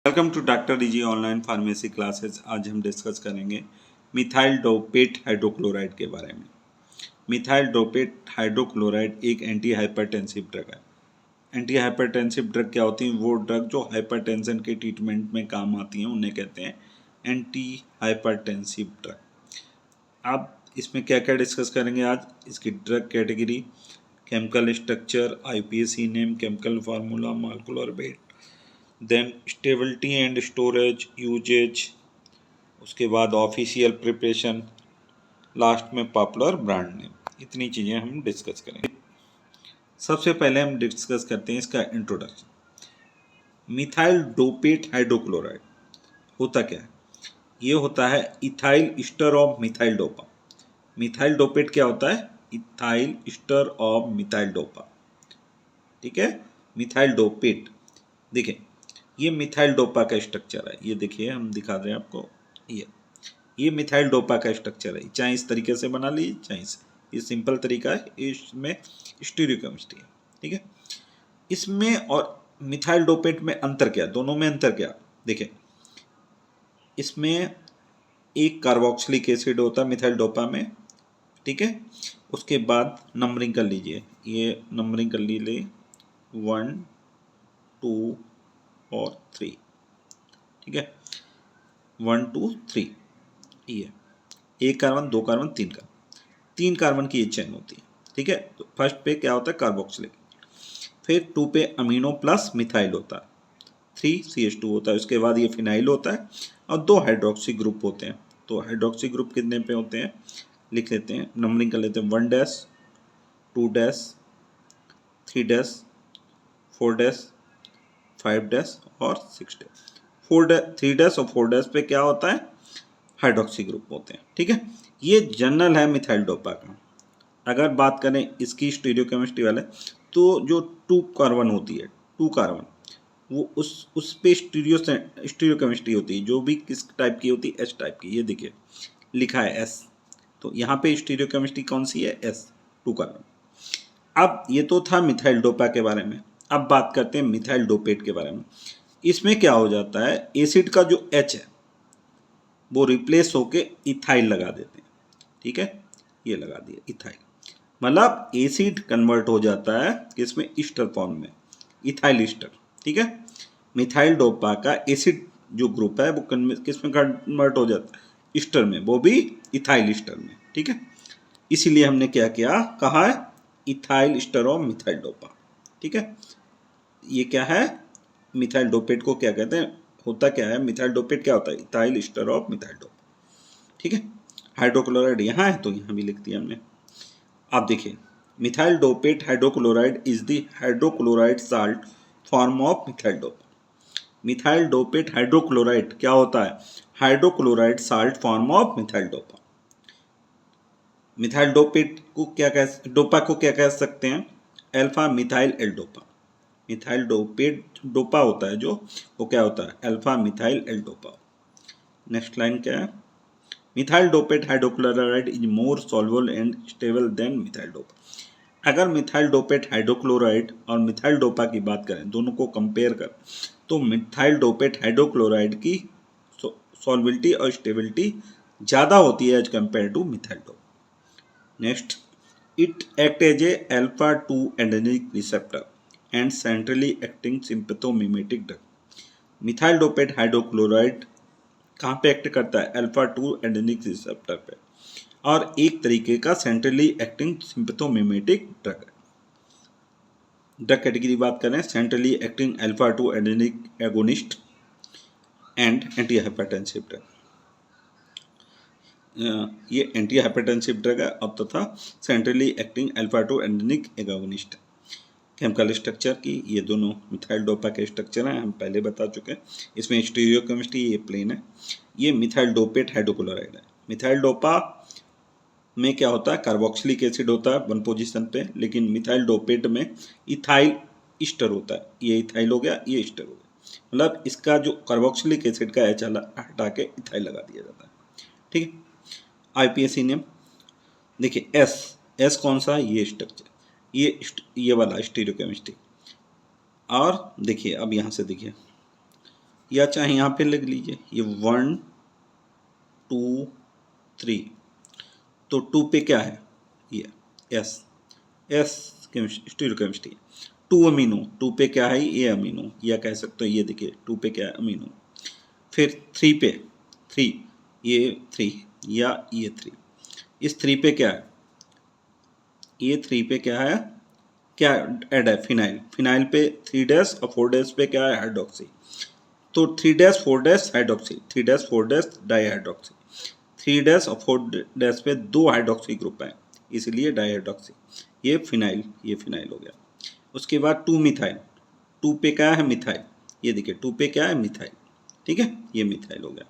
Welcome to doctor DG online pharmacy classes. आज हम discuss करेंगे मिथाइल डोपेट हाइड्रोक्लोराइड के बारे में। मिथाइल डोपेट हाइड्रोक्लोराइड एक एंटी हाइपरटेंसिव ड्रग है। एंटी हाइपरटेंसिव ड्रग क्या होती हैं? वो ड्रग जो हाइपरटेंशन के ट्रीटमेंट में काम आती हैं उन्हें कहते हैं एंटी हाइपरटेंसिव ड्रग। अब इसमें क्या क्या डिस्कस करेंगे आज? इसकी drug category, chemical structure, IUPAC name, chemical formula, molecular weight, then stability and storage, uses, उसके बाद ऑफिशियल प्रिपरेशन, लास्ट में पॉपुलर ब्रांड नेम। इतनी चीज़ें हम डिस्कस करेंगे। सबसे पहले हम डिस्कस करते हैं इसका इंट्रोडक्शन। मिथाइल डोपेट हाइड्रोक्लोराइड होता क्या है? ये होता है ethyl ester of methyldopa. Methyldopate क्या होता है? Ethyl ester of methyldopa. ठीक है, मिथाइल डोपेट। देखिए ये मिथाइल डोपा का स्ट्रक्चर है। ये देखिए हम दिखा रहे हैं आपको। ये मिथाइल डोपा का स्ट्रक्चर है। चाहे इस तरीके से बना लीजिए, चाहे इस, ये सिंपल तरीका है। इसमें स्टीरियोकेमिस्ट्री है। ठीक है, इसमें और मिथाइल डोपेट में अंतर क्या? दोनों में अंतर क्या? देखिए इसमें एक कार्बोक्सिलिक एसिड होता है मिथाइल डोपा में। ठीक है, उसके बाद नंबरिंग कर लीजिए। ये नंबरिंग कर लीजिए 1 2 और 3। ठीक है, 1 2 3। ये एक कार्बन, दो कार्बन, तीन कार्बन की ये चेन होती है। ठीक है, तो फर्स्ट पे क्या होता है? कार्बोक्सिलिक। फिर 2 पे अमीनो प्लस मिथाइल होता है, 3 CH2 होता है। उसके बाद ये फिनाइल होता है और 2 हाइड्रोक्सी ग्रुप होते हैं। तो हाइड्रोक्सी ग्रुप कितने पे होते हैं लिख लेते हैं, नंबरिंग कर लेते हैं। 1 dash, 2 dash, 3 dash, 4 dash, 5 dash और 6 डैश। 3 डैश और 4 डैश पे क्या होता है? हाइड्रोक्सी ग्रुप होते हैं। ठीक है, ये जनरल है मिथाइल डोपा का। अगर बात करें इसकी स्टीरियोकेमिस्ट्री वाले, तो जो 2 कार्बन होती है, 2 कार्बन, वो उस पे स्टीरियोकेमिस्ट्री होती है। जो भी किस टाइप की होती है? एस टाइप की। ये देखिए लिखा है एस, तो यहाँ पे स्टीरियोकेमिस्ट्री कौन सी है? S, 2 carbon. अब ये तो था मिथाइल डोपा के बारे में। अब बात करते हैं मिथाइल डोपेट के बारे में। इसमें क्या हो जाता है? एसिड का जो एच है वो रिप्लेस होके इथाइल लगा देते हैं। ठीक है, ये लगा दिया इथाइल, मतलब एसिड कन्वर्ट हो जाता है किसमें? ईस्टर फॉर्म में, इथाइल ईस्टर। ठीक है, मिथाइल डोपा का एसिड जो ग्रुप है वो किसमें कन्वर्ट हो जाता है? ईस्टर में, वो भी इथाइल ईस्टर में। ठीक है, इसीलिए हमने क्या किया, कहा है ethyl ester of methyldopa. ठीक है, ये क्या है? मिथाइल डोपेट को क्या कहते हैं? होता क्या है मिथाइल डोपेट? क्या होता है? Ethyl ester of methyldopa. ठीक है, हाइड्रोक्लोराइड यहाँ है तो यहाँ भी लिख दिया हमने। आप देखिए methyldopate hydrochloride is the hydrochloride salt form of methyldopa. Methyldopate hydrochloride क्या होता है? Hydrochloride salt form of methyldopa. Methyldopate को क्या कह, डोपा को क्या कह सकते हैं? Alpha methyl L dopa. Methyldopate dopa होता है जो, वो क्या होता है? Alpha methyl L dopa. Next line क्या है? Methyldopate hydrochloride is more soluble and stable than methyl dopa. अगर मिथाइल डोपेट हाइड्रोक्लोराइड और मिथाइल डोपा की बात करें, दोनों को कंपेयर कर, तो मिथाइल डोपेट हाइड्रोक्लोराइड की सॉल्युबिलिटी और स्टेबिलिटी ज़्यादा होती है as compared to methyldopa. Next, it act as a alpha 2 adrenic receptor and centrally acting sympathomimetic drug. Methyldopate hydrochloride कहाँ पे एक्ट करता है? अल्फा 2 एडेनिक रिसेप्टर पे, और एक तरीके का सेंट्रली एक्टिंग सिंपैथोमिमेटिक ड्रग है। ड्रग कैटेगरी बात करें, centrally acting alpha 2 adrenic agonist and antihypertensive drug. ये एंटी हाइपरटेंसिव ड्रग है और तथा centrally acting alpha 2 adrenic agonist. Chemical structure की ये दोनों मिथाइल डोपा के स्ट्रक्चर हैं, हम पहले बता चुके हैं। इसमें स्टीरियोकेमिस्ट्री ये प्लेन है। ये मिथाइल डोपेट हाइड्रोक्लोराइड है। मिथाइल डोपा में क्या होता है? कार्बोक्सिलिक एसिड होता है 1 पोजीशन पे, लेकिन मिथाइल डोपेट में इथाइल ईस्टर होता है। ये इथाइल हो गया, ये ईस्टर हो गया, मतलब इसका जो कार्बोक्सिलिक एसिड का एच हटा के इथाइल लगा दिया जाता है। ठीक है, आईपीएसी नेम देखिए, एस कौन सा? ये स्ट्रक्चर, ये वाला स्टीरियोकेमिस्ट्री। और देखिए अब यहाँ से देखिए या चाहे यहाँ पे लिख लीजिए, ये 1 2 3, तो 2 पे क्या है, ये एस, स्टीरियोकेमिस्ट्री। 2 अमीनो, 2 पे क्या है, ए अमीनो, या कह सकते हो ये देखिए 2 पे क्या है, अमीनो। फिर 3 पे 3, ये 3 या ये 3, इस 3 पे क्या है, ये 3 पे क्या है, क्या ऐड है, फिनाइल। फिनाइल पे 3 डैश और 4 डैश पे क्या है, हाइड्रोक्सी। तो 3 dash 4 dash hydroxy, 3 dash 4 dash dihydroxy, 3 dash और 4 डैश पे 2 हाइड्रोक्सी ग्रुप है, इसलिए डाईहाइड्रोक्सी। ये फिनाइल हो गया। उसके बाद 2 मिथाइल, 2 पे क्या है, मिथाइल, ये देखिए 2 पे क्या है, मिथाइल, ठीक है, ये मिथाइल हो गया।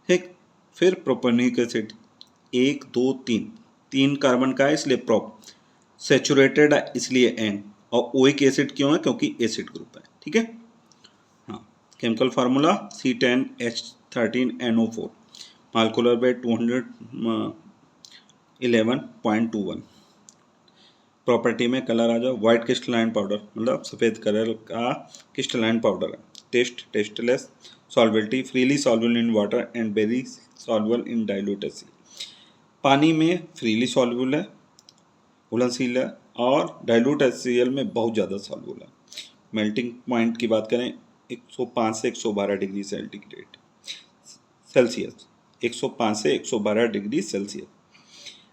ठीक, फिर प्रोपेनिक एसिड 1 2 3, 3 कार्बन का है इसलिए प्रोप, सेचुरेटेड है इसलिए एन, और ओइक एसिड क्यों है, क्योंकि एसिड ग्रुप है, ठीक है। हाँ, chemical formula C10H13NO4, molecular weight 211.21। Property में कलर आ जाओ, व्हाइट क्रिस्टलाइन पाउडर, मतलब सफ़ेद कलर का क्रिस्टलाइन पाउडर है। Taste tasteless, solubility freely soluble in water and very soluble in diluted C, पानी में फ्रीली सॉल्युबल है, घुलनशील है, और डाइल्यूट HCl में बहुत ज़्यादा सॉल्युबल है। मेल्टिंग पॉइंट की बात करें 105 से 112 डिग्री सेल्सियस, 105 से 112 degree Celsius.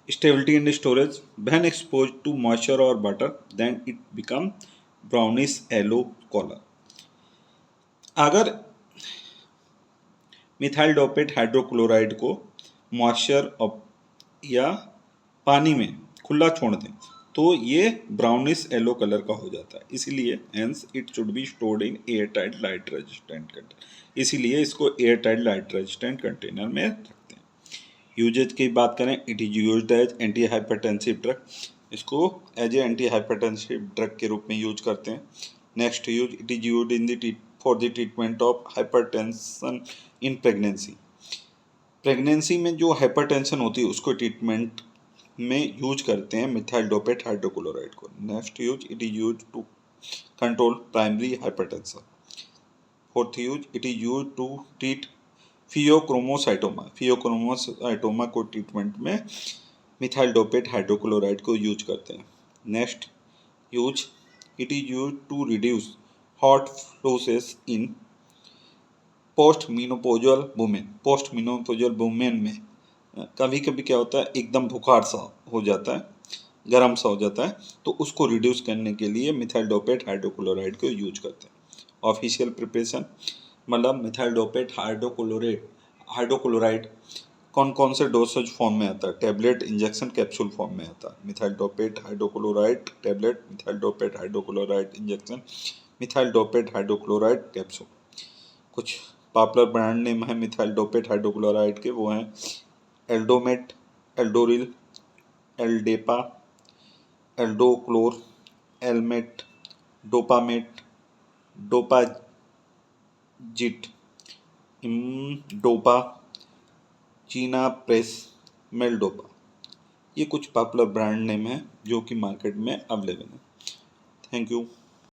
Stability in storage, when expose to moisture और water then it become brownish yellow colour. अगर मिथाइल डोपेट हाइड्रोक्लोराइड को मॉइस्चर या पानी में खुला छोड़ दें तो ये ब्राउनिश येलो कलर का हो जाता है, इसीलिए hence it should be stored in air tight light resistant container, इसीलिए इसको air tight light resistant container में रखते हैं। यूजेज की बात करें, it is used as antihypertensive drug, इसको as a antihypertensive drug के रूप में यूज करते हैं। Next use, it is used in the for the treatment of hypertension in pregnancy, pregnancy में जो हाइपरटेंशन होती है उसको ट्रीटमेंट में यूज करते हैं मिथाइल डोपेट हाइड्रोक्लोराइड को। Next use, it is use to control primary hypertension. Fourth use, it is use to treat pheochromocytoma, pheochromocytoma को ट्रीटमेंट में मिथाइल डोपेट हाइड्रोक्लोराइड को यूज करते हैं। Next use, it is use to reduce hot flushes in postmenopausal women, postmenopausal women में कभी कभी क्या होता है, एकदम बुखार सा हो जाता है, गर्म सा हो जाता है, तो उसको रिड्यूस करने के लिए मिथाइल डोपेट हाइड्रोक्लोराइड को यूज करते हैं। ऑफिशियल प्रिपरेशन, मतलब मिथाइल डोपेट हाइड्रोक्लोराइड कौन कौन से डोसेज फॉर्म में आता है, टैबलेट, इंजेक्शन, कैप्सूल फॉर्म में आता है। Methyldopate hydrochloride tablet, methyldopate hydrochloride injection, methyldopate hydrochloride capsule. कुछ पॉपुलर ब्रांड नेम है मिथाइल डोपेट हाइड्रोक्लोराइड के, वो हैं एल्डोमेट, एल्डोरिल, एल्डेपा, एल्डोक्लोर, एलमेट, डोपामेट, डोपाजिट, डोपा, चीना प्रेस, मेलडोपा। ये कुछ पॉपुलर ब्रांड नेम है जो कि मार्केट में अवेलेबल है। Thank you.